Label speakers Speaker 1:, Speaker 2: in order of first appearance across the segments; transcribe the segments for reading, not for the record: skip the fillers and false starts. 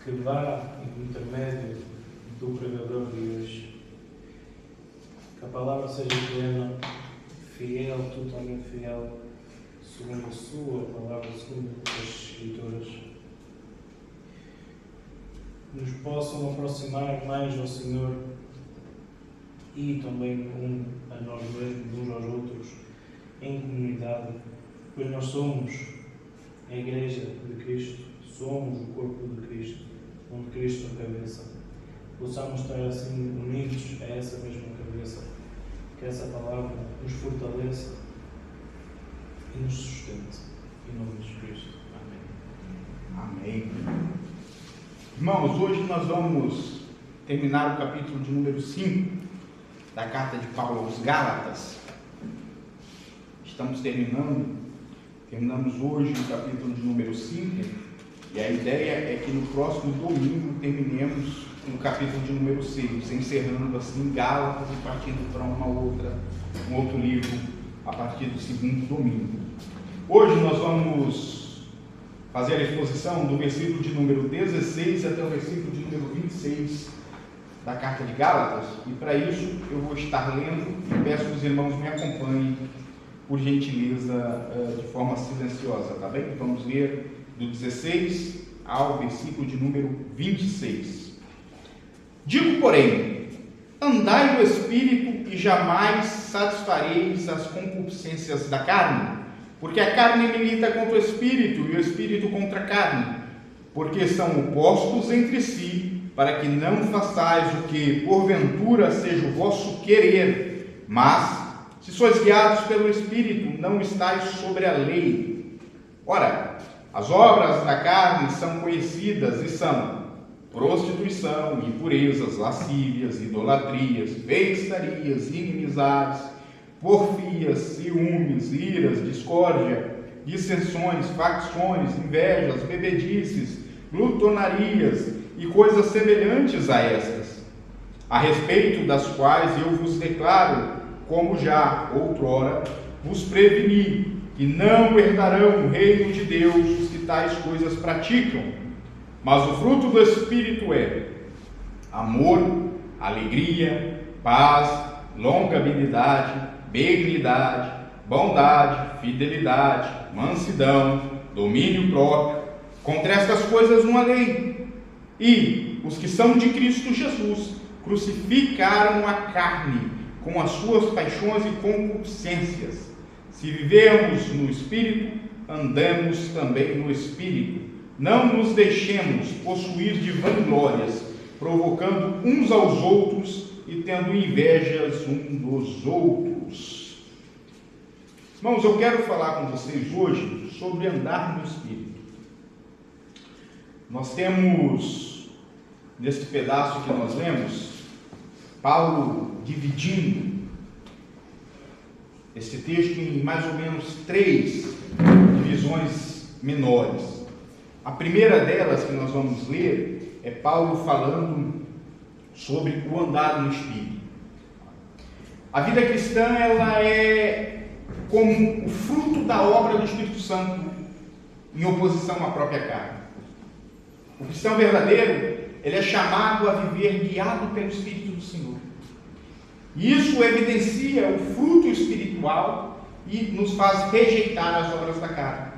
Speaker 1: que vá em intermédio do pregador de hoje. Que a palavra seja plena, fiel, totalmente fiel, segundo a sua palavra, segundo as Escrituras. Nos possam aproximar mais ao Senhor e também a nós mesmos, uns aos outros, em comunidade, pois nós somos a Igreja de Cristo, somos o corpo de Cristo, onde Cristo é a cabeça. Possamos estar assim unidos a essa mesma cabeça, que essa palavra nos fortaleça e nos sustente. Em nome de Cristo. Amém.
Speaker 2: Amém. Irmãos, hoje nós vamos terminar o capítulo de número 5 da carta de Paulo aos Gálatas. Estamos terminamos hoje o capítulo de número 5, e a ideia é que no próximo domingo terminemos o capítulo de número 6, encerrando assim Gálatas e partindo para um outro livro a partir do segundo domingo. Hoje nós vamos fazer a exposição do versículo de número 16 até o versículo de número 26 da carta de Gálatas, e para isso eu vou estar lendo e peço que os irmãos me acompanhem, por gentileza, de forma silenciosa, tá bem? Vamos ler do 16 ao versículo de número 26. Digo, porém, andai no Espírito e jamais satisfareis as concupiscências da carne, porque a carne milita contra o Espírito e o Espírito contra a carne, porque são opostos entre si, para que não façais o que porventura seja o vosso querer, mas, se sois guiados pelo Espírito, não estáis sobre a lei. Ora, as obras da carne são conhecidas e são prostituição, impurezas, lascívias, idolatrias, feitiçarias, inimizades, porfias, ciúmes, iras, discórdia, dissensões, facções, invejas, bebedices, glutonarias e coisas semelhantes a estas, a respeito das quais eu vos declaro, como já outrora vos preveni, que não herdarão o reino de Deus os que tais coisas praticam. Mas o fruto do Espírito é amor, alegria, paz, longanimidade, benignidade, bondade, fidelidade, mansidão, domínio próprio. Contra estas coisas não há lei. E os que são de Cristo Jesus crucificaram a carne com as suas paixões e concupiscências. Se vivemos no Espírito, andamos também no Espírito. Não nos deixemos possuir de vanglórias, provocando uns aos outros e tendo invejas uns dos outros. Irmãos, eu quero falar com vocês hoje sobre andar no Espírito. Nós temos, nesse pedaço que nós lemos, Paulo dividindo esse texto em mais ou menos 3 divisões menores. A primeira delas que nós vamos ler é Paulo falando sobre o andar no Espírito. A vida cristã, ela é como o fruto da obra do Espírito Santo em oposição à própria carne. O cristão verdadeiro, ele é chamado a viver guiado pelo Espírito do Senhor. E isso evidencia o fruto espiritual e nos faz rejeitar as obras da carne,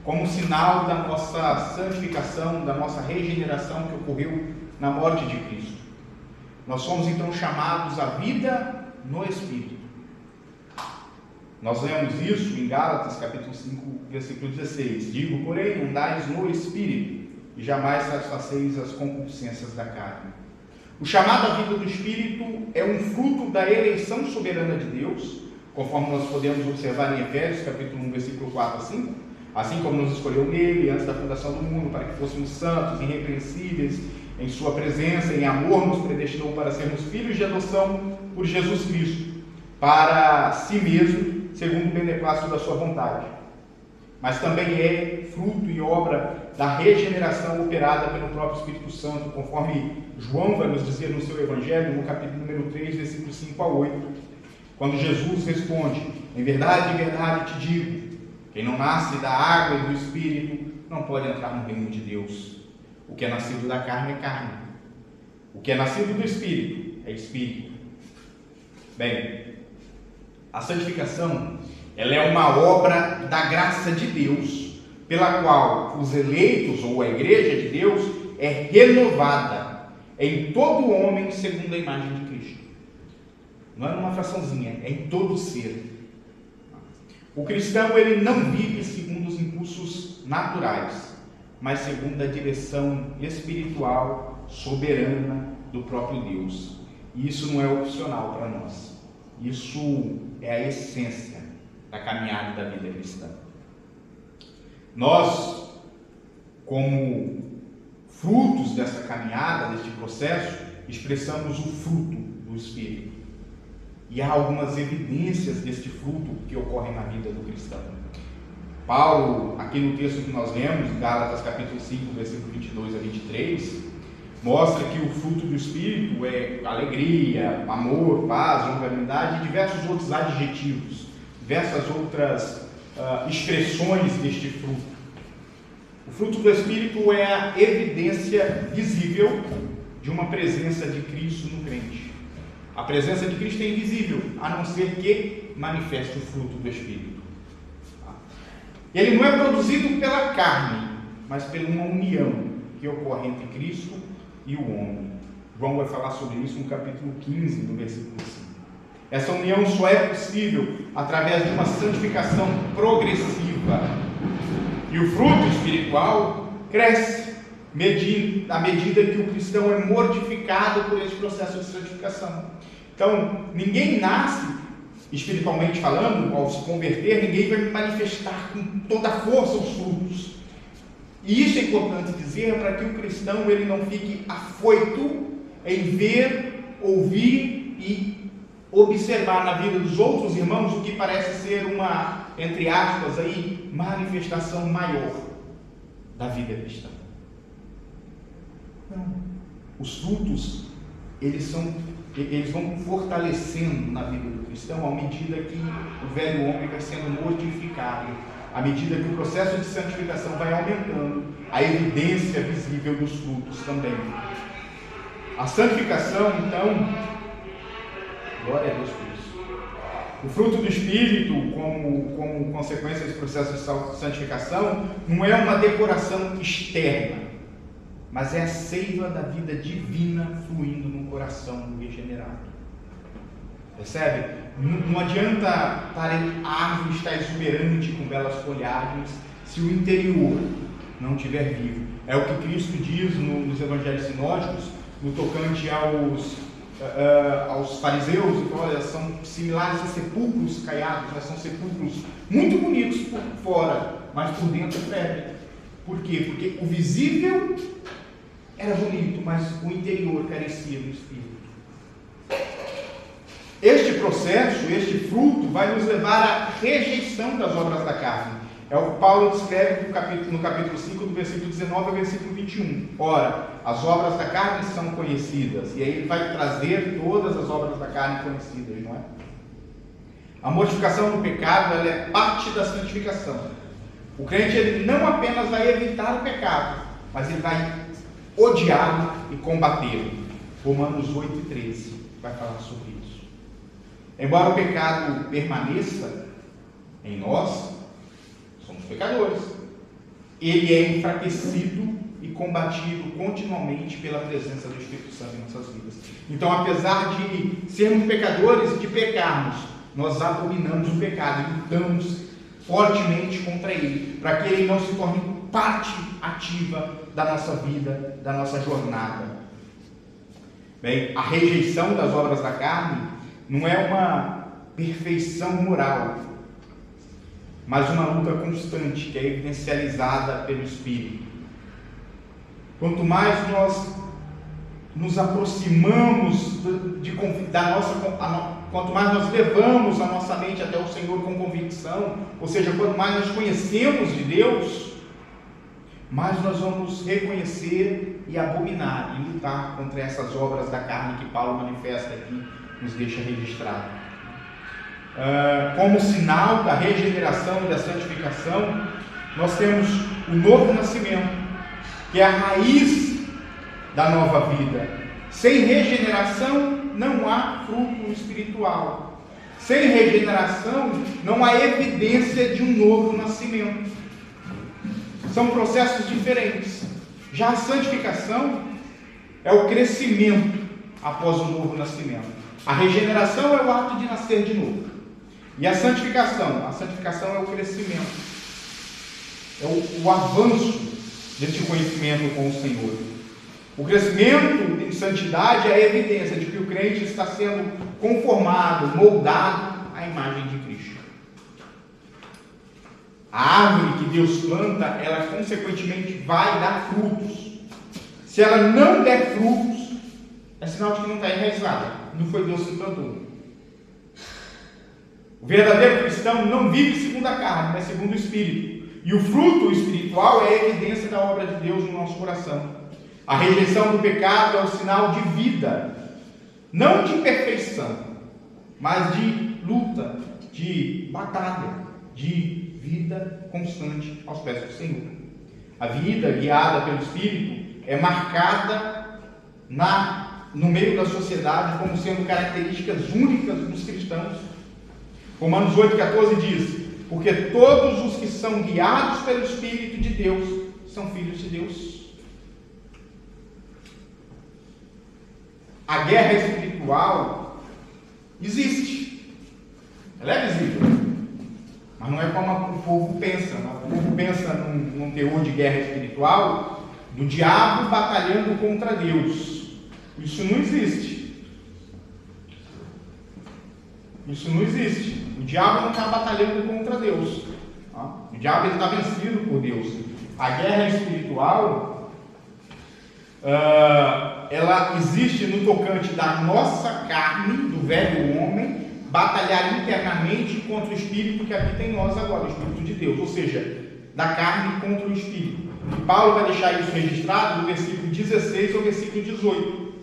Speaker 2: como sinal da nossa santificação, da nossa regeneração que ocorreu na morte de Cristo. Nós somos então chamados à vida no Espírito. Nós lemos isso em Gálatas capítulo 5, versículo 16. Digo, porém, andais no Espírito e jamais satisfaceis as concupiscências da carne. O chamado à vida do Espírito é um fruto da eleição soberana de Deus, conforme nós podemos observar em Efésios capítulo 1, versículo 4 a 5. Assim como nos escolheu nele antes da fundação do mundo, para que fôssemos santos, irrepreensíveis em sua presença, em amor nos predestinou para sermos filhos de adoção por Jesus Cristo, para si mesmo, segundo o beneplácito da sua vontade. Mas também é fruto e obra da regeneração operada pelo próprio Espírito Santo, conforme João vai nos dizer no seu Evangelho, no capítulo número 3, versículos 5 a 8, quando Jesus responde: em verdade te digo, quem não nasce da água e do Espírito não pode entrar no reino de Deus. O que é nascido da carne é carne. O que é nascido do Espírito é Espírito. Bem, a santificação, ela é uma obra da graça de Deus, pela qual os eleitos ou a igreja de Deus é renovada em todo homem segundo a imagem de Cristo. Não é numa fraçãozinha, é em todo ser. O cristão, ele não vive segundo os impulsos naturais, mas segundo a direção espiritual soberana do próprio Deus. E isso não é opcional para nós. Isso é a essência da caminhada da vida cristã. Nós, como frutos dessa caminhada, deste processo, expressamos o fruto do Espírito. E há algumas evidências deste fruto que ocorrem na vida do cristão. Paulo, aqui no texto que nós lemos, Gálatas capítulo 5, versículo 22 a 23, mostra que o fruto do Espírito é alegria, amor, paz, longanimidade e diversos outros adjetivos, diversas outras expressões deste fruto. O fruto do Espírito é a evidência visível de uma presença de Cristo no crente. A presença de Cristo é invisível, a não ser que manifeste o fruto do Espírito. Ele não é produzido pela carne, mas por uma união que ocorre entre Cristo e o homem. João vai falar sobre isso no capítulo 15, no versículo 5. Essa união só é possível através de uma santificação progressiva. E o fruto espiritual cresce à medida que o cristão é mortificado por esse processo de santificação. Então, ninguém nasce, espiritualmente falando, ao se converter, ninguém vai manifestar com toda a força os frutos. E isso é importante dizer para que o cristão ele não fique afoito em ver, ouvir e observar na vida dos outros irmãos o que parece ser uma, entre aspas, aí, manifestação maior da vida cristã. Não. Os frutos, eles vão fortalecendo na vida do cristão à medida que o velho homem vai sendo mortificado, à medida que o processo de santificação vai aumentando, a evidência visível dos frutos também. A santificação, então, glória a Deus por isso. O fruto do Espírito, como consequência desse processo de santificação, não é uma decoração externa, mas é a seiva da vida divina fluindo no coração regenerado. Percebe? Não adianta a árvore estar exuberante com belas folhagens se o interior não estiver vivo. É o que Cristo diz nos evangelhos sinóticos, no tocante aos fariseus, então, olha, são similares a sepulcros caiados, né? São sepulcros muito bonitos por fora, mas por dentro é febre. Por quê? Porque o visível era bonito, mas o interior carecia do Espírito. Este processo, este fruto, vai nos levar à rejeição das obras da carne. É o que Paulo descreve no capítulo 5, do versículo 19 ao versículo 21. Ora, as obras da carne são conhecidas. E aí ele vai trazer todas as obras da carne conhecidas, não é? A mortificação do pecado, ela é parte da santificação. O crente, ele não apenas vai evitar o pecado, mas ele vai odiá-lo e combatê-lo. Romanos 8:13 vai falar sobre isso. Embora o pecado permaneça em nós, somos pecadores, ele é enfraquecido e combatido continuamente pela presença do Espírito Santo em nossas vidas. Então, apesar de sermos pecadores e de pecarmos, nós abominamos o pecado e lutamos fortemente contra ele, para que ele não se torne parte ativa da nossa vida, da nossa jornada. Bem, a rejeição das obras da carne não é uma perfeição moral, mas uma luta constante que é evidencializada pelo Espírito. Quanto mais nós nos aproximamos quanto mais nós levamos a nossa mente até o Senhor com convicção, ou seja, quanto mais nós conhecemos de Deus, mais nós vamos reconhecer e abominar e lutar contra essas obras da carne que Paulo manifesta aqui, nos deixa registrado. Como sinal da regeneração e da santificação, nós temos o novo nascimento, que é a raiz da nova vida. Sem regeneração não há fruto espiritual. Sem regeneração não há evidência de um novo nascimento. São processos diferentes. Já a santificação é o crescimento após o novo nascimento. A regeneração é o ato de nascer de novo. E a santificação é o crescimento. É o avanço desse conhecimento com o Senhor. O crescimento em santidade é a evidência de que o crente está sendo conformado, moldado à imagem de Cristo. A árvore que Deus planta, ela consequentemente vai dar frutos. Se ela não der frutos, é sinal de que não está enraizada. Não foi Deus que plantou. O verdadeiro cristão não vive segundo a carne, mas segundo o Espírito. E o fruto espiritual é a evidência da obra de Deus no nosso coração. A rejeição do pecado é o sinal de vida, não de perfeição, mas de luta, de batalha, de vida constante aos pés do Senhor. A vida guiada pelo Espírito é marcada no meio da sociedade como sendo características únicas dos cristãos. Romanos 8,14 diz: porque todos os que são guiados pelo Espírito de Deus são filhos de Deus. A guerra espiritual existe. Ela é visível. Mas não é como o povo pensa. O povo pensa num teor de guerra espiritual do diabo batalhando contra Deus. Isso não existe. Isso não existe. O diabo não está batalhando contra Deus. O diabo está vencido por Deus. A guerra espiritual, ela existe no tocante da nossa carne, do velho homem, batalhar internamente contra o Espírito que habita em nós agora, o Espírito de Deus. Ou seja, da carne contra o Espírito. E Paulo vai deixar isso registrado no versículo 16 ao versículo 18. O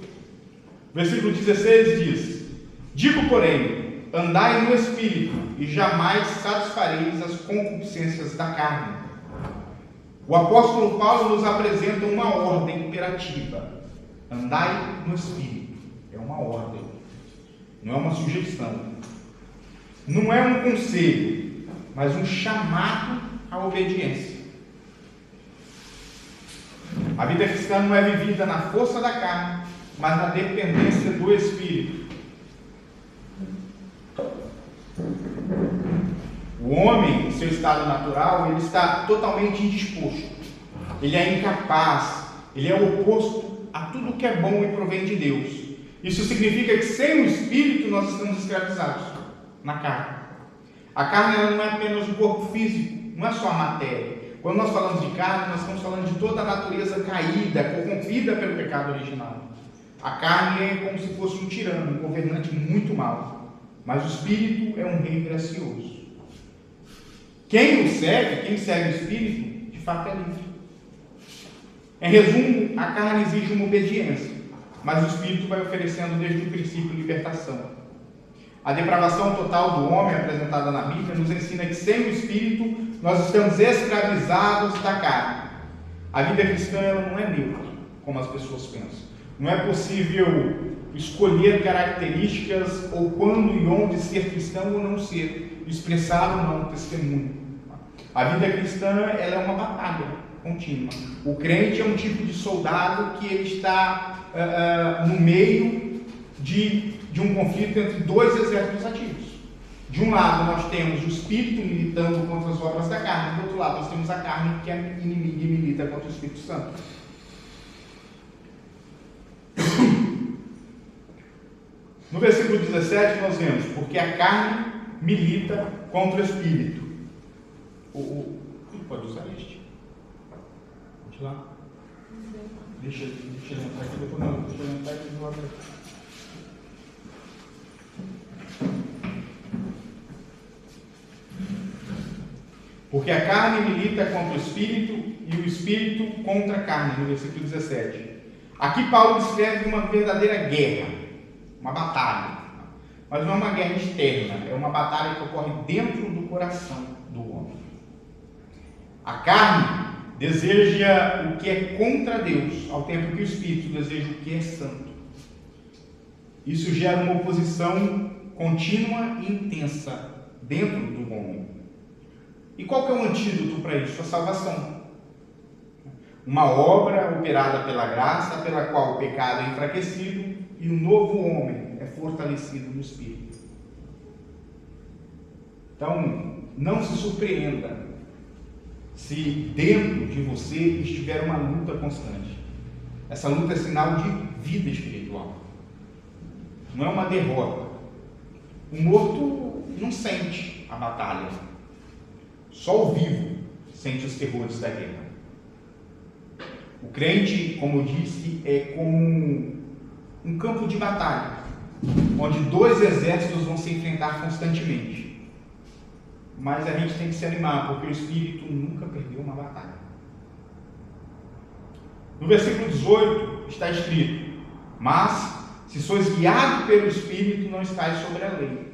Speaker 2: versículo 16 diz: digo, porém, andai no Espírito, e jamais satisfareis as concupiscências da carne. O apóstolo Paulo nos apresenta uma ordem imperativa. Andai no Espírito. É uma ordem. Não é uma sugestão. Não é um conselho, mas um chamado à obediência. A vida cristã não é vivida na força da carne, mas na dependência do Espírito. O homem, em seu estado natural, ele está totalmente indisposto. Ele é incapaz. Ele é oposto a tudo que é bom e provém de Deus. Isso significa que sem o Espírito nós estamos escravizados na carne. A carne, ela não é apenas o corpo físico, não é só a matéria. Quando nós falamos de carne, nós estamos falando de toda a natureza caída, corrompida pelo pecado original. A carne é como se fosse um tirano, um governante muito mau. Mas o Espírito é um rei gracioso. Quem segue o Espírito, de fato é livre. Em resumo, a carne exige uma obediência, mas o Espírito vai oferecendo desde o princípio libertação. A depravação total do homem apresentada na Bíblia nos ensina que sem o Espírito nós estamos escravizados da carne. A vida cristã, ela não é neutra, como as pessoas pensam. Não é possível escolher características ou quando e onde ser cristão ou não ser, expressar ou não testemunho. A vida cristã, ela é uma batalha contínua. O crente é um tipo de soldado que ele está no meio de um conflito entre dois exércitos ativos. De um lado nós temos o Espírito militando contra as obras da carne, do outro lado nós temos a carne que é inimiga e milita contra o Espírito Santo. No versículo 17 nós vemos: porque a carne milita contra o Espírito. Pode usar este. Vamos lá. Deixa ele entrar aqui, depois não. Deixa ele entrar aqui do lado aqui. Porque a carne milita contra o Espírito e o Espírito contra a carne, no versículo 17. Aqui Paulo descreve uma verdadeira guerra, uma batalha. Mas não é uma guerra externa, é uma batalha que ocorre dentro do coração do homem. A carne deseja o que é contra Deus, ao tempo que o Espírito deseja o que é santo. Isso gera uma oposição contínua e intensa dentro do homem. E qual que é o antídoto para isso? A salvação. Uma obra operada pela graça, pela qual o pecado é enfraquecido e o novo homem é fortalecido no Espírito. Então, não se surpreenda se dentro de você estiver uma luta constante. Essa luta é sinal de vida espiritual. Não é uma derrota. O morto não sente a batalha. Só o vivo sente os terrores da guerra. O crente, como eu disse, é como um campo de batalha, onde dois exércitos vão se enfrentar constantemente. Mas a gente tem que se animar, porque o Espírito nunca perdeu uma batalha. No versículo 18 está escrito: mas, se sois guiados pelo Espírito, não estáis sobre a lei.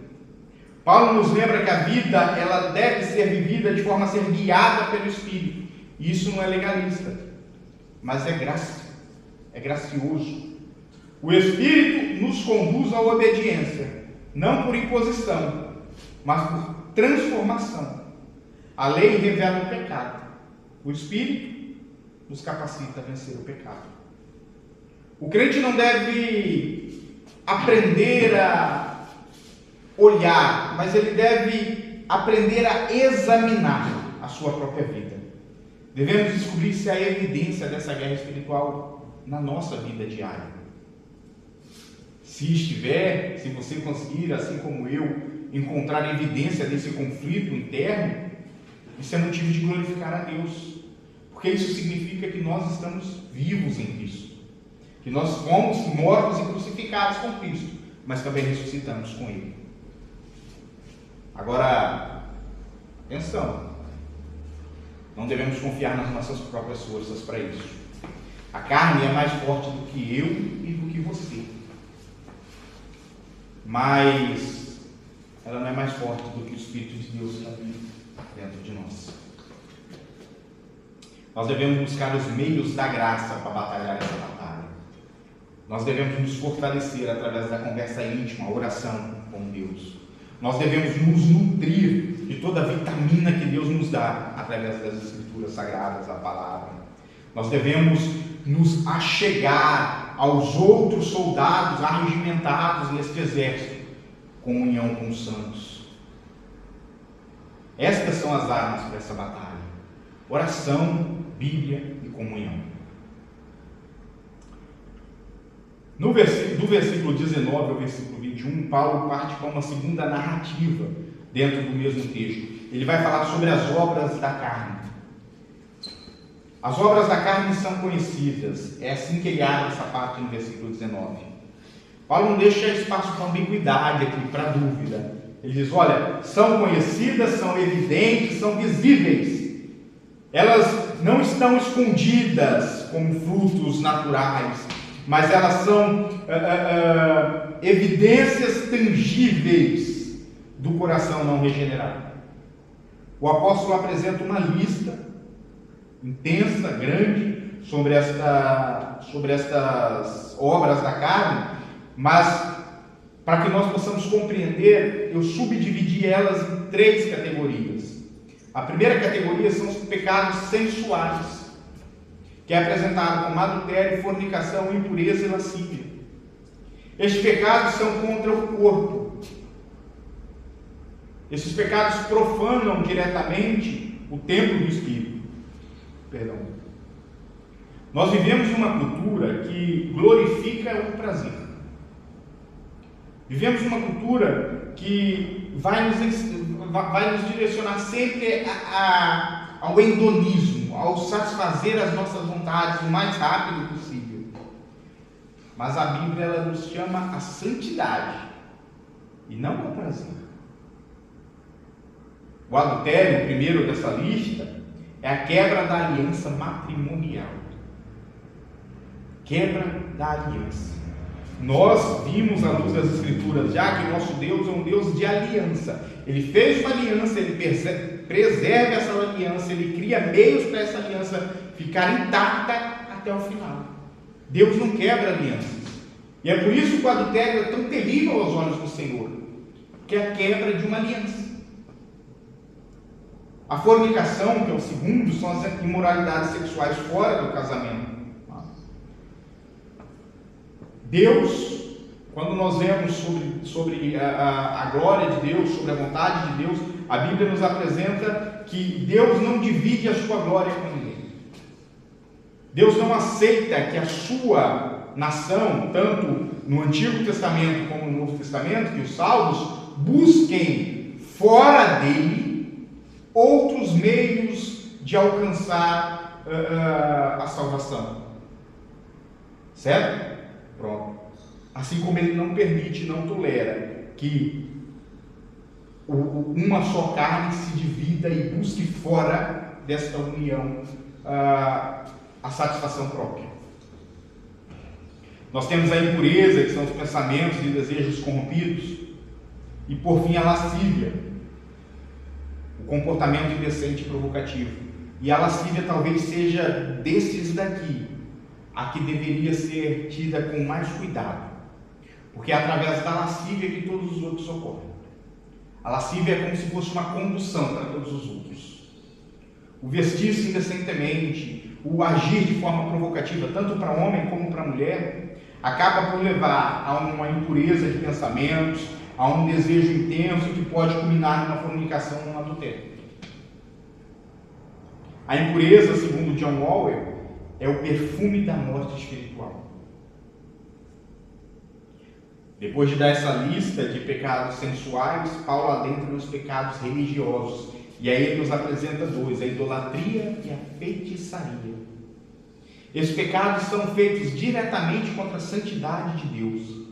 Speaker 2: Paulo nos lembra que a vida ela deve ser vivida de forma a ser guiada pelo Espírito. E isso não é legalista, mas é graça, é gracioso. O Espírito nos conduz à obediência, não por imposição, mas por transformação. A lei revela o pecado. O Espírito nos capacita a vencer o pecado. O crente não deve aprender a olhar, mas ele deve aprender a examinar a sua própria vida. Devemos descobrir se há evidência dessa guerra espiritual na nossa vida diária. Se estiver, se você conseguir, assim como eu, encontrar evidência desse conflito interno, isso é motivo de glorificar a Deus, porque isso significa que nós estamos vivos em Cristo, que nós fomos mortos e crucificados com Cristo, mas também ressuscitamos com Ele. Agora, atenção, não devemos confiar nas nossas próprias forças para isso. A carne é mais forte do que eu e do que você, mas ela não é mais forte do que o Espírito de Deus que está dentro de nós. Nós devemos buscar os meios da graça para batalhar essa batalha. Nós devemos nos fortalecer através da conversa íntima, a oração com Deus. Nós devemos nos nutrir de toda a vitamina que Deus nos dá através das Escrituras Sagradas, a palavra. Nós devemos nos achegar aos outros soldados arregimentados neste exército, comunhão com os santos. Estas são as armas para essa batalha: oração, Bíblia e comunhão. Do versículo 19 ao versículo 21, Paulo parte para uma segunda narrativa dentro do mesmo texto. Ele vai falar sobre as obras da carne. As obras da carne são conhecidas. É assim que ele abre essa parte no versículo 19. Paulo não deixa espaço para ambiguidade aqui, para dúvida. Ele diz, olha, são conhecidas, são evidentes, são visíveis. Elas não estão escondidas como frutos naturais, mas elas são evidências tangíveis do coração não regenerado. O apóstolo apresenta uma lista intensa, grande, sobre estas obras da carne, mas para que nós possamos compreender, eu subdividi elas em 3 categorias. A primeira categoria são os pecados sensuais, que é apresentado como adultério, fornicação, impureza e lascívia. Estes pecados são contra o corpo. Esses pecados profanam diretamente o templo do Espírito. Nós vivemos uma cultura que glorifica o prazer. Vivemos uma cultura que vai nos direcionar sempre ao hedonismo, ao satisfazer as nossas vontades o mais rápido possível. Mas a Bíblia ela nos chama à santidade e não ao prazer. O adultério, o primeiro dessa lista, é a quebra da aliança matrimonial. Quebra da aliança. Nós vimos à luz das Escrituras já que nosso Deus é um Deus de aliança. Ele fez uma aliança, ele preserva essa aliança, ele cria meios para essa aliança ficar intacta até o final. Deus não quebra alianças. E é por isso que o adultério é tão terrível aos olhos do Senhor, que é a quebra de uma aliança. A fornicação, que é o segundo, são as imoralidades sexuais fora do casamento. Deus, quando nós vemos sobre a glória de Deus, sobre a vontade de Deus, a Bíblia nos apresenta que Deus não divide a sua glória com ninguém. Deus não aceita que a sua nação, tanto no Antigo Testamento como no Novo Testamento, que os salvos busquem fora dele outros meios de alcançar a salvação. Certo? Pronto. Assim como ele não permite, não tolera que uma só carne se divida e busque fora desta união a satisfação própria. Nós temos a impureza, que são os pensamentos e desejos corrompidos, e por fim a lascívia, o comportamento indecente e provocativo. E a lascívia talvez seja desses daqui a que deveria ser tida com mais cuidado, porque é através da lascívia que todos os outros ocorrem. A lascívia é como se fosse uma condução para todos os outros. O vestir-se indecentemente, o agir de forma provocativa, tanto para homem como para mulher, acaba por levar a uma impureza de pensamentos, a um desejo intenso que pode culminar numa fornicação ou num adultério. A impureza, segundo John Orwell, é o perfume da morte espiritual. Depois de dar essa lista de pecados sensuais, Paulo adentra nos pecados religiosos. E aí ele nos apresenta dois: a idolatria e a feitiçaria. Esses pecados são feitos diretamente contra a santidade de Deus.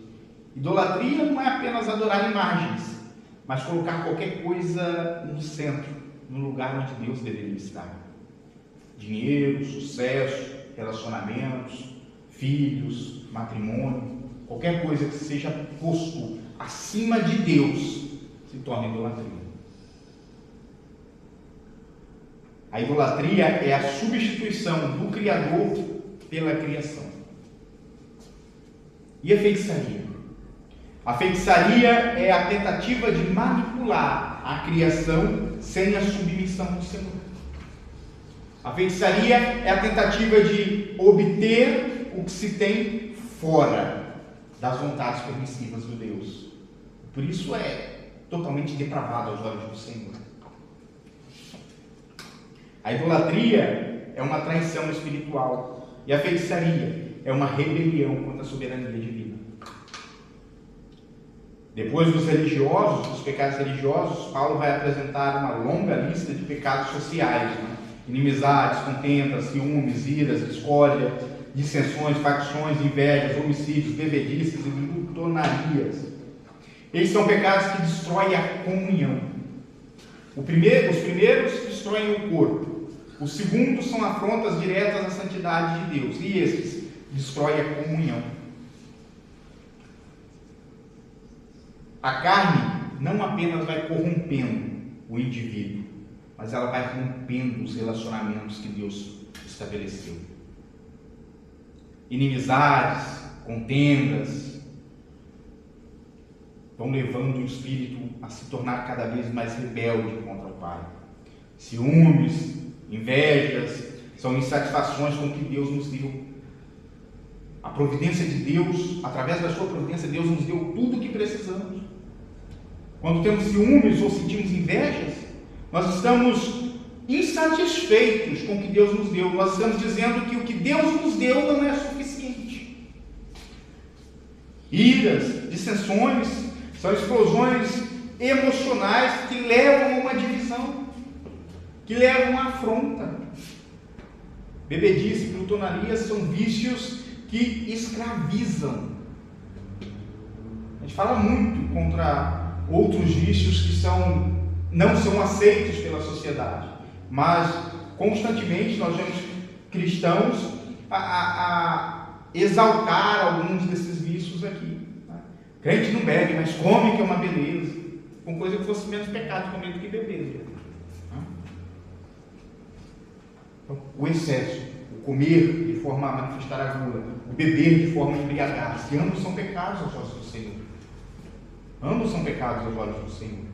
Speaker 2: Idolatria não é apenas adorar imagens, mas colocar qualquer coisa no centro, no lugar onde Deus deveria estar. Dinheiro, sucesso, relacionamentos, filhos, matrimônio, qualquer coisa que seja posto acima de Deus se torna idolatria. A idolatria é a substituição do Criador pela criação. E a feitiçaria? A feitiçaria é a tentativa de manipular a criação sem a submissão do Senhor. A feitiçaria é a tentativa de obter o que se tem fora das vontades permissivas do Deus. Por isso é totalmente depravado aos olhos do Senhor. A idolatria é uma traição espiritual e a feitiçaria é uma rebelião contra a soberania divina. Depois dos religiosos, dos pecados religiosos, Paulo vai apresentar uma longa lista de pecados sociais, inimizades, contendas, ciúmes, iras, discórdia, dissensões, facções, invejas, homicídios, bebedices e glutonarias. Eles são pecados que destroem a comunhão. Os primeiros destroem o corpo. Os segundos são afrontas diretas à santidade de Deus. E estes destroem a comunhão. A carne não apenas vai corrompendo o indivíduo, mas ela vai rompendo os relacionamentos que Deus estabeleceu. Inimizades, contendas, vão levando o espírito a se tornar cada vez mais rebelde contra o Pai. Ciúmes, invejas, são insatisfações com o que Deus nos deu. A providência de Deus, através da sua providência, Deus nos deu tudo o que precisamos. Quando temos ciúmes ou sentimos invejas, nós estamos insatisfeitos com o que Deus nos deu. Nós estamos dizendo que o que Deus nos deu não é suficiente. Iras, dissensões, são explosões emocionais que levam a uma divisão, que levam a uma afronta. Bebedice e glutonaria são vícios que escravizam. A gente fala muito contra outros vícios que não são aceitos pela sociedade, mas constantemente nós vemos cristãos a exaltar alguns desses vícios aqui. Crente não bebe, mas come, que é uma beleza. Com coisa que fosse menos pecado comer do que beber. o excesso, o comer de forma a manifestar a gula, o beber de forma a embriagar-se, ambos são pecados aos olhos do Senhor. Ambos são pecados aos olhos do Senhor.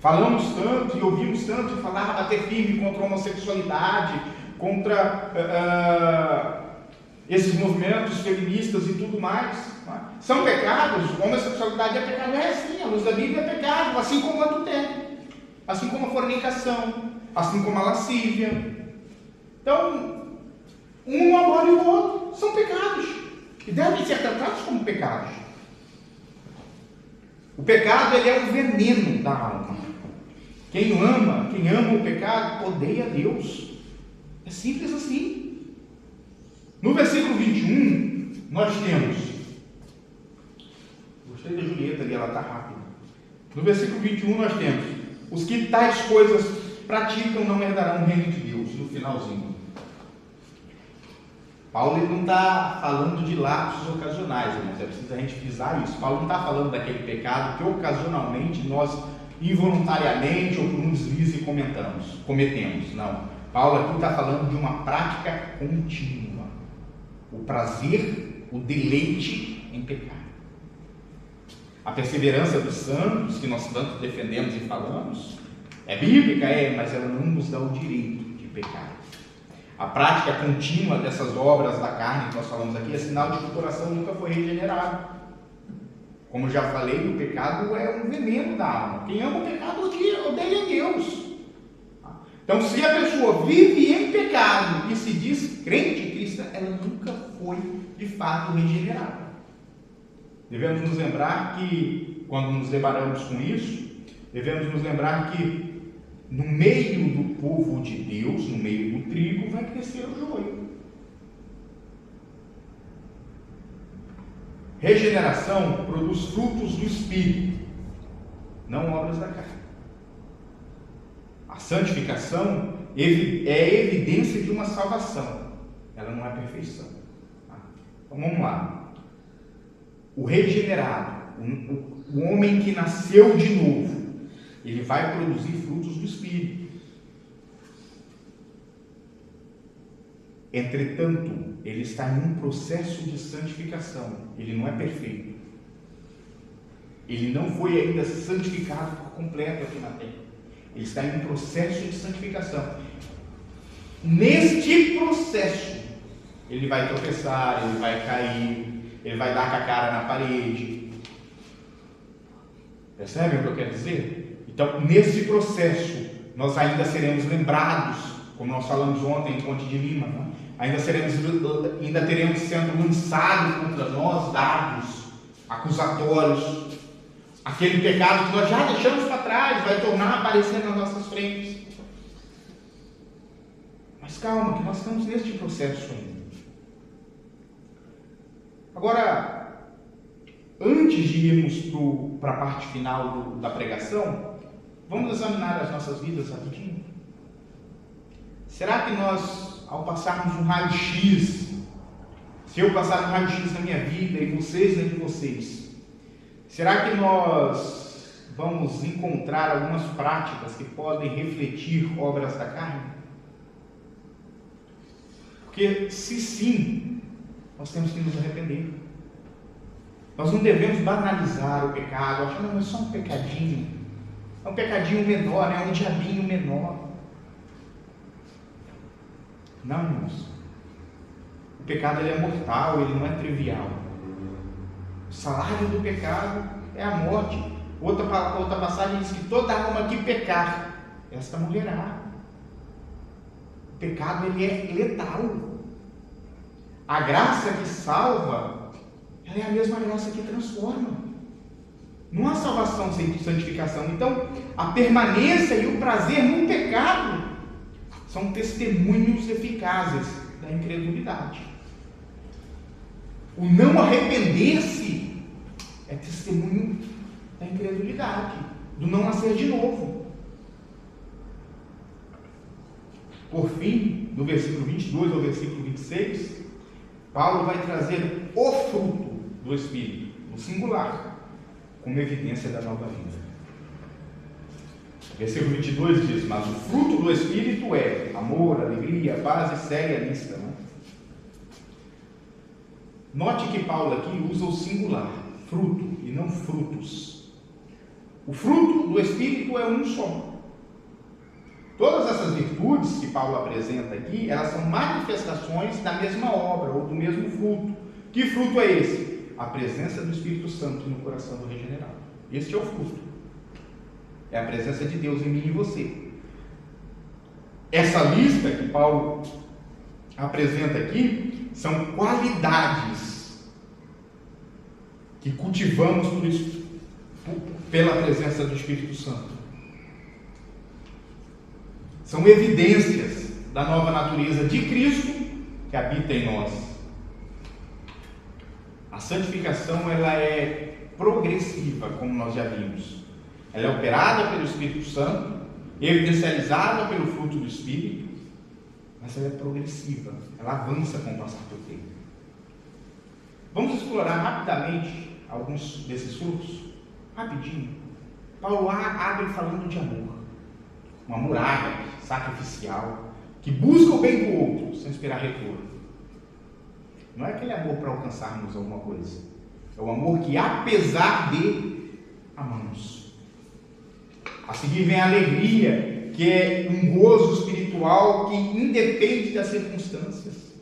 Speaker 2: Falamos tanto e ouvimos tanto falar, bater firme contra a homossexualidade, contra esses movimentos feministas e tudo mais. Não é? São pecados, a homossexualidade é pecado, é sim, a luz da Bíblia é pecado, assim como o adultério, assim como a fornicação, assim como a lascívia. Então, um não abole o outro, são pecados, e devem ser tratados como pecados. O pecado, ele é um veneno da alma. Quem ama o pecado, odeia Deus. É simples assim. No versículo 21, nós temos... Gostei da Julieta ali, ela está rápida. No versículo 21, nós temos: os que tais coisas praticam não herdarão o reino de Deus. No finalzinho. Paulo ele não está falando de lapsos ocasionais, irmãos. É preciso a gente frisar isso. Paulo não está falando daquele pecado que ocasionalmente nós, involuntariamente ou por um deslize, cometemos. Não. Paulo aqui está falando de uma prática contínua. O prazer, o deleite em pecar. A perseverança dos santos, que nós tanto defendemos e falamos, é bíblica, mas ela não nos dá o direito de pecar. A prática contínua dessas obras da carne que nós falamos aqui é sinal de que o coração nunca foi regenerado. Como já falei, o pecado é um veneno da alma. Quem ama o pecado odeia Deus. Então, se a pessoa vive em pecado e se diz crente cristã, ela nunca foi de fato regenerada. Devemos nos lembrar que, quando nos deparamos com isso, devemos nos lembrar que no meio do povo de Deus, no meio do trigo, vai crescer o joio. Regeneração produz frutos do Espírito, não obras da carne. A santificação é evidência de uma salvação, ela não é perfeição. Então vamos lá. O regenerado, o homem que nasceu de novo, ele vai produzir frutos do Espírito. Entretanto, ele está em um processo de santificação. Ele não é perfeito. Ele não foi ainda santificado por completo aqui na terra. Ele está em um processo de santificação. Neste processo, ele vai tropeçar, ele vai cair, ele vai dar com a cara na parede. Percebem o que eu quero dizer? Então, nesse processo, nós ainda seremos lembrados, como nós falamos ontem em Ponte de Lima, né? ainda teremos sendo lançados contra nós dados acusatórios. Aquele pecado que nós já deixamos para trás vai tornar a aparecer nas nossas frentes. Mas calma, que nós estamos neste processo ainda. Agora, antes de irmos para a parte final da pregação, vamos examinar as nossas vidas rapidinho. Será que nós, ao passarmos um raio-x, se eu passar um raio-x na minha vida e vocês na de vocês, será que nós vamos encontrar algumas práticas que podem refletir obras da carne? Porque se sim, nós temos que nos arrepender. Nós não devemos banalizar o pecado, achando que é só um pecadinho. É um pecadinho menor, é um diabinho menor. Não, irmãos. O pecado ele é mortal, ele não é trivial. O salário do pecado é a morte. Outra passagem diz que toda alma que pecar, esta morrerá. O pecado ele é letal. A graça que salva, ela é a mesma graça que transforma. Não há salvação sem santificação. Então, a permanência e o prazer no pecado são testemunhos eficazes da incredulidade. O não arrepender-se é testemunho da incredulidade, do não nascer de novo. Por fim, do versículo 22 ao versículo 26, Paulo vai trazer o fruto do Espírito, no singular, como evidência da nova vida. Versículo 22 diz: mas o fruto do Espírito é amor, alegria, paz e séria lista. Né? Note que Paulo aqui usa o singular, fruto, e não frutos. O fruto do Espírito é um só. Todas essas virtudes que Paulo apresenta aqui, elas são manifestações da mesma obra, ou do mesmo fruto. Que fruto é esse? A presença do Espírito Santo no coração do regenerado. Este é o fruto. É a presença de Deus em mim e você. Essa lista que Paulo apresenta aqui são qualidades que cultivamos pela presença do Espírito Santo. São evidências da nova natureza de Cristo que habita em nós. A santificação, ela é progressiva, como nós já vimos. Ela é operada pelo Espírito Santo, evidencializada pelo fruto do Espírito, mas ela é progressiva, ela avança com o passar do tempo. Vamos explorar rapidamente alguns desses frutos? Rapidinho. Paulo abre falando de amor. Um amor ágape, sacrificial, que busca o bem do outro, sem esperar retorno. Não é aquele amor para alcançarmos alguma coisa. É o amor que, apesar de, amamos. A seguir vem a alegria, que é um gozo espiritual que independe das circunstâncias,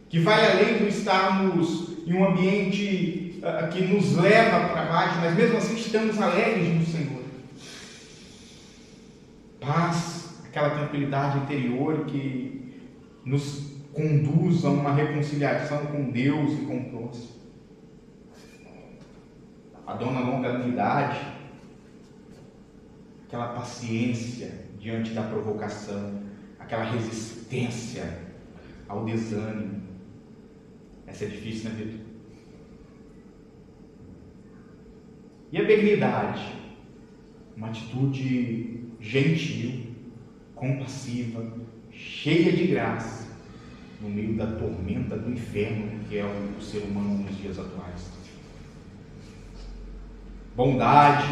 Speaker 2: que vai além do estarmos em um ambiente que nos leva para baixo, mas mesmo assim estamos alegres no Senhor. Paz, aquela tranquilidade interior que nos conduz a uma reconciliação com Deus e com o próximo. A dona longanimidade, aquela paciência diante da provocação, aquela resistência ao desânimo. Essa é difícil, né, Vitor? E a benignidade, uma atitude gentil, compassiva, cheia de graça, no meio da tormenta do inferno que é o ser humano nos dias atuais. Bondade,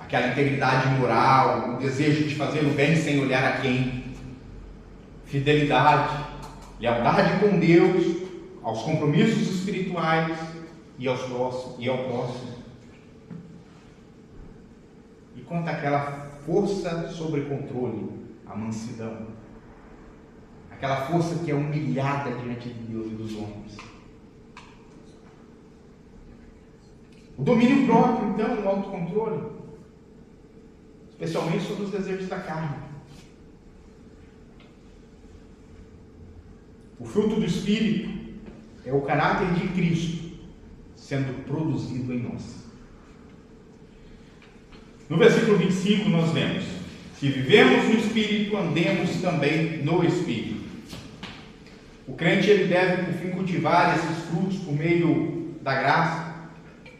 Speaker 2: aquela integridade moral, o desejo de fazer o bem sem olhar a quem. Fidelidade, lealdade com Deus, aos compromissos espirituais e ao próximo. E quanto àquela força sobre controle, a mansidão, aquela força que é humilhada diante de Deus e dos homens. O domínio próprio, então, o autocontrole, especialmente sobre os desejos da carne. O fruto do Espírito é o caráter de Cristo sendo produzido em nós. No versículo 25 nós vemos: se vivemos no Espírito, andemos também no Espírito. O crente, ele deve, por fim, cultivar esses frutos por meio da graça.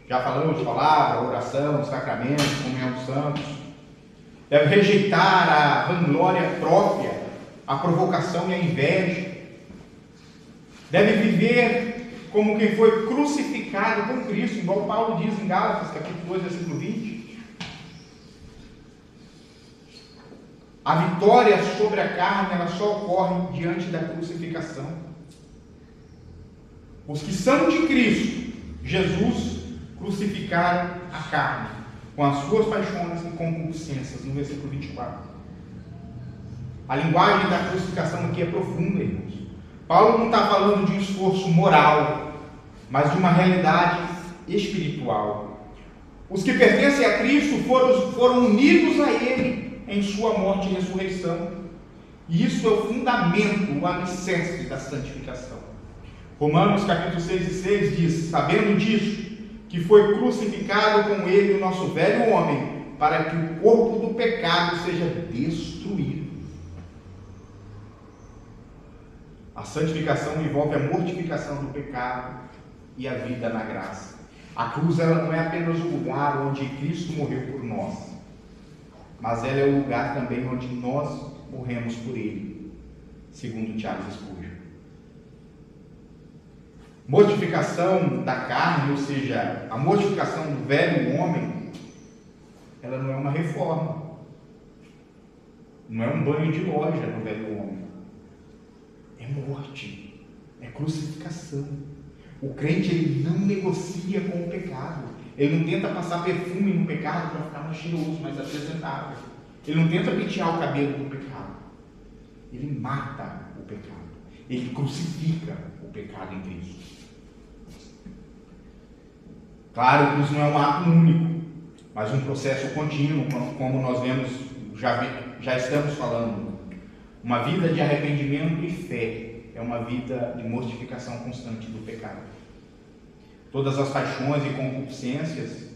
Speaker 2: Já falamos de palavra, oração, sacramentos, comunhão dos santos. Deve rejeitar a vanglória própria, a provocação e a inveja. Deve viver como quem foi crucificado com Cristo, igual Paulo diz em Gálatas, capítulo 2, versículo 20. A vitória sobre a carne, ela só ocorre diante da crucificação. Os que são de Cristo, Jesus, crucificaram a carne, com as suas paixões e concupiscências, no versículo 24. A linguagem da crucificação aqui é profunda, irmãos. Paulo não está falando de um esforço moral, mas de uma realidade espiritual. Os que pertencem a Cristo foram unidos a Ele em sua morte e ressurreição. E isso é o fundamento, o alicerce da santificação. Romanos capítulo 6 e 6 diz: sabendo disso, que foi crucificado com Ele o nosso velho homem, para que o corpo do pecado seja destruído. A santificação envolve a mortificação do pecado e a vida na graça. A cruz, ela não é apenas o lugar onde Cristo morreu por nós, mas ela é o lugar também onde nós morremos por Ele, segundo Charles Spurgeon. Mortificação da carne, ou seja, a mortificação do velho homem, ela não é uma reforma, Não é um banho de loja no velho homem. É morte, é crucificação. O crente, ele não negocia com o pecado. Ele não tenta passar perfume no pecado para ficar mais cheiroso, mais apresentável. Ele não tenta pentear o cabelo do pecado. Ele mata o pecado. Ele crucifica o pecado em Cristo. Claro que isso não é um ato único, mas um processo contínuo, como nós vemos, já estamos falando. Uma vida de arrependimento e fé é uma vida de mortificação constante do pecado. Todas as paixões e concupiscências,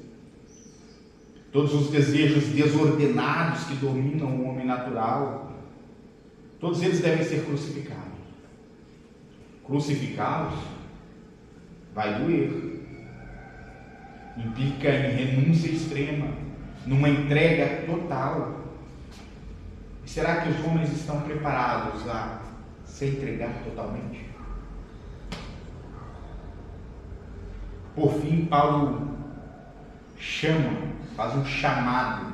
Speaker 2: todos os desejos desordenados que dominam o homem natural, todos eles devem ser crucificados. Crucificá-los vai doer. Implica em renúncia extrema, numa entrega total. E será que os homens estão preparados a se entregar totalmente? Por fim, Paulo faz um chamado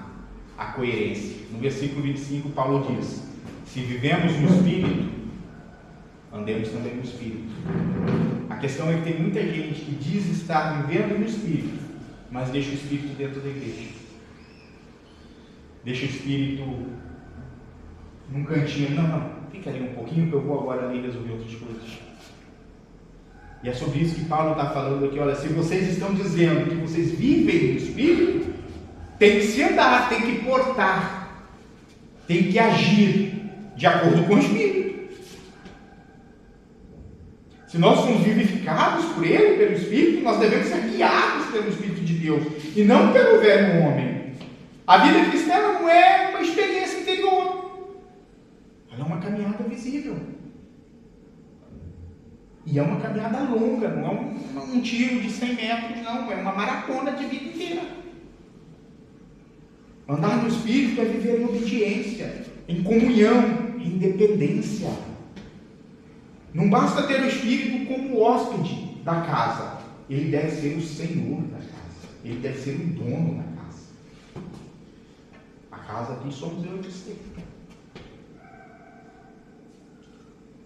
Speaker 2: à coerência. No versículo 25, Paulo diz: se vivemos no Espírito, andemos também no Espírito. A questão é que tem muita gente que diz estar vivendo no Espírito, mas deixa o Espírito dentro da igreja. Deixa o Espírito num cantinho. Não, fica ali um pouquinho que eu vou agora ali resolver outras coisas. E é sobre isso que Paulo está falando aqui. Olha, se vocês estão dizendo que vocês vivem no Espírito, tem que se andar, tem que portar, tem que agir de acordo com o Espírito. Se nós somos vivificados por Ele, pelo Espírito, nós devemos ser guiados pelo Espírito de Deus e não pelo velho homem. A vida cristã não é uma experiência interior, ela é uma caminhada visível. E é uma caminhada longa, não é um tiro de 100 metros, não, é uma maratona de vida inteira. Andar no Espírito é viver em obediência, em comunhão, em independência. Não basta ter o Espírito como hóspede da casa, ele deve ser o Senhor da casa, ele deve ser o dono da casa. A casa aqui somos eu e você.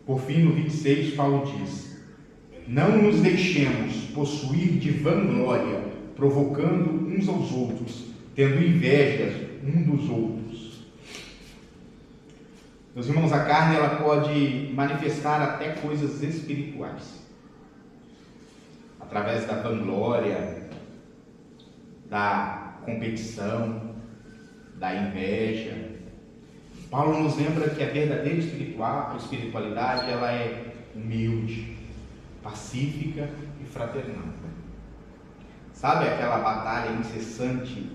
Speaker 2: Por fim, no 26, Paulo diz: não nos deixemos possuir de vanglória, provocando uns aos outros, tendo inveja um dos outros. Meus irmãos, a carne ela pode manifestar até coisas espirituais, através da vanglória, da competição, da inveja. Paulo nos lembra que a verdadeira espiritualidade ela é humilde, pacífica e fraternal. Sabe aquela batalha incessante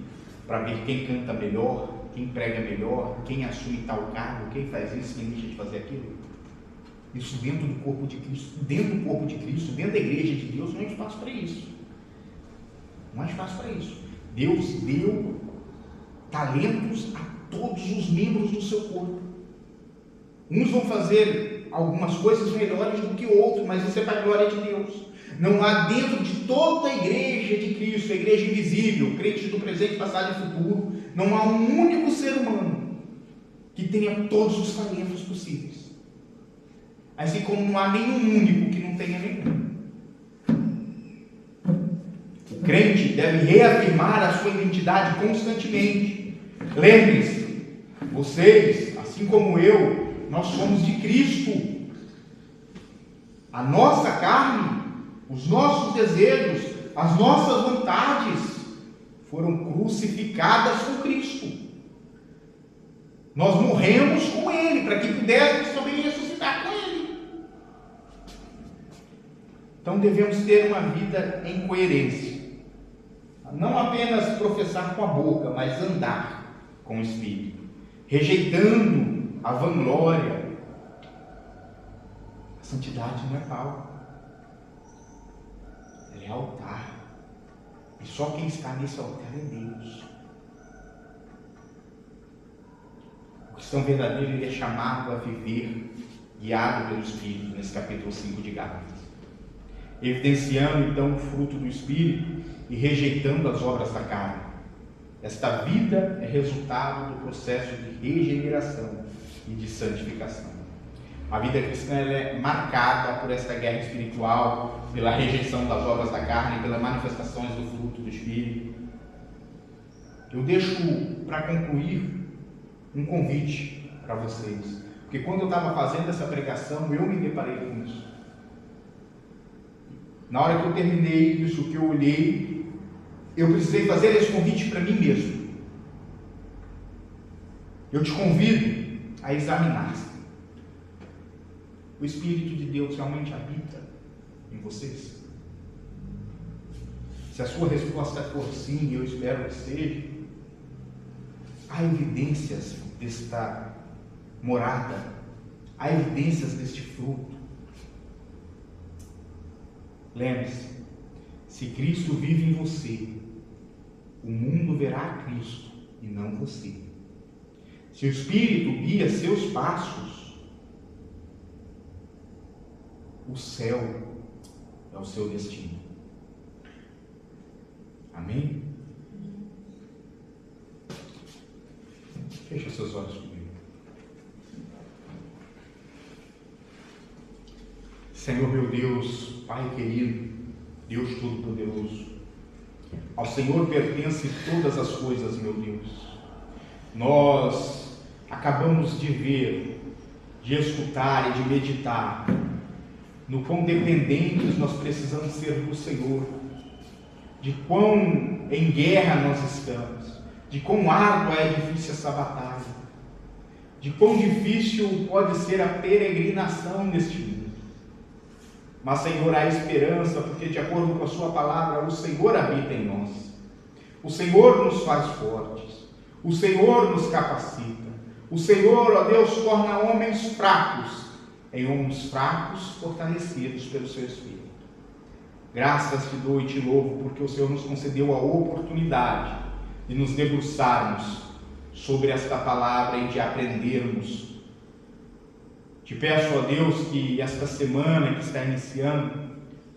Speaker 2: para ver quem canta melhor, quem prega melhor, quem assume tal cargo, quem faz isso, quem deixa de fazer aquilo? Isso dentro do corpo de Cristo, dentro da igreja de Deus, não há espaço para isso. Não há espaço para isso. Deus deu talentos a todos os membros do seu corpo. Uns vão fazer algumas coisas melhores do que outros, mas isso é para a glória de Deus. Não há dentro de toda a igreja de Cristo, a igreja invisível, crentes do presente, passado e futuro, não há um único ser humano que tenha todos os talentos possíveis. Assim como não há nenhum único que não tenha nenhum. O crente deve reafirmar a sua identidade constantemente. Lembre-se, vocês, assim como eu, nós somos de Cristo. A nossa carne, os nossos desejos, as nossas vontades foram crucificadas com Cristo. Nós morremos com Ele, para que pudéssemos também ressuscitar com Ele. Então devemos ter uma vida em coerência. Não apenas professar com a boca, mas andar com o Espírito, rejeitando a vanglória. A santidade não é palco, ela é altar. E só quem está nesse altar é Deus. O cristão verdadeiro ele é chamado a viver guiado pelo Espírito, nesse capítulo 5 de Gálatas, evidenciando então o fruto do Espírito e rejeitando as obras da carne. Esta vida é resultado do processo de regeneração e de santificação. A vida cristã ela é marcada por esta guerra espiritual, pela rejeição das obras da carne, pelas manifestações do fruto do Espírito. Eu deixo para concluir um convite para vocês, porque quando eu estava fazendo essa pregação, eu me deparei com isso. Na hora que eu terminei isso, que eu olhei, eu precisei fazer esse convite para mim mesmo. Eu te convido a examinar-se. O Espírito de Deus realmente habita em vocês? Se a sua resposta for sim, eu espero que seja, há evidências desta morada, há evidências deste fruto. Lembre-se, se Cristo vive em você, o mundo verá Cristo e não você. Se o Espírito guia seus passos, o céu é o seu destino. Amém? Feche seus olhos comigo. Senhor meu Deus, Pai querido, Deus Todo-Poderoso, ao Senhor pertence todas as coisas, meu Deus. Nós acabamos de ver, de escutar e de meditar no quão dependentes nós precisamos ser do Senhor, de quão em guerra nós estamos, de quão árdua é difícil essa batalha, de quão difícil pode ser a peregrinação neste mundo. Mas, Senhor, há esperança, porque de acordo com a sua palavra, o Senhor habita em nós. O Senhor nos faz fortes. O Senhor nos capacita. O Senhor, ó Deus, torna homens fracos em homens fracos, fortalecidos pelo seu Espírito. Graças te dou e te louvo, porque o Senhor nos concedeu a oportunidade de nos debruçarmos sobre esta palavra e de aprendermos. Te peço, ó Deus, que esta semana que está iniciando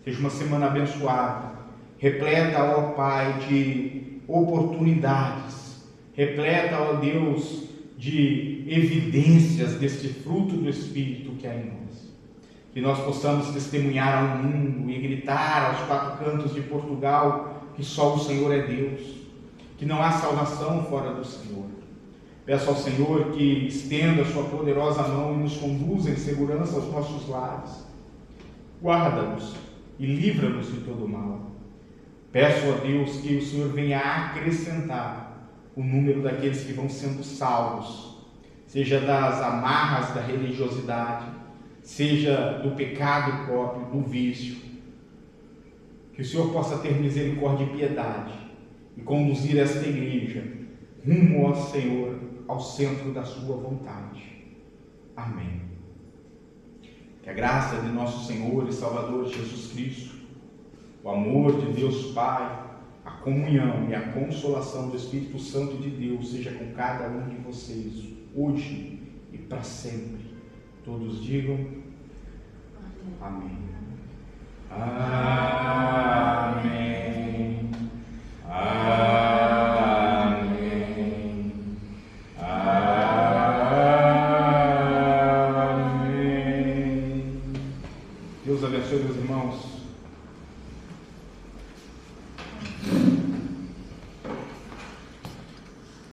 Speaker 2: seja uma semana abençoada, repleta, ó Pai, de oportunidades, repleta, ó Deus, de evidências deste fruto do Espírito que há em nós. Que nós possamos testemunhar ao mundo e gritar aos quatro cantos de Portugal que só o Senhor é Deus, que não há salvação fora do Senhor. Peço ao Senhor que estenda a sua poderosa mão e nos conduza em segurança aos nossos lares. Guarda-nos e livra-nos de todo mal. Peço a Deus que o Senhor venha acrescentar o número daqueles que vão sendo salvos, seja das amarras da religiosidade, seja do pecado próprio, do vício. Que o Senhor possa ter misericórdia e piedade e conduzir esta igreja rumo ao Senhor, ao centro da sua vontade. Amém. Que a graça de nosso Senhor e Salvador Jesus Cristo, o amor de Deus Pai, a comunhão e a consolação do Espírito Santo de Deus seja com cada um de vocês, hoje e para sempre. Todos digam amém. Amém. Amém. Amém. Deus abençoe, meus irmãos.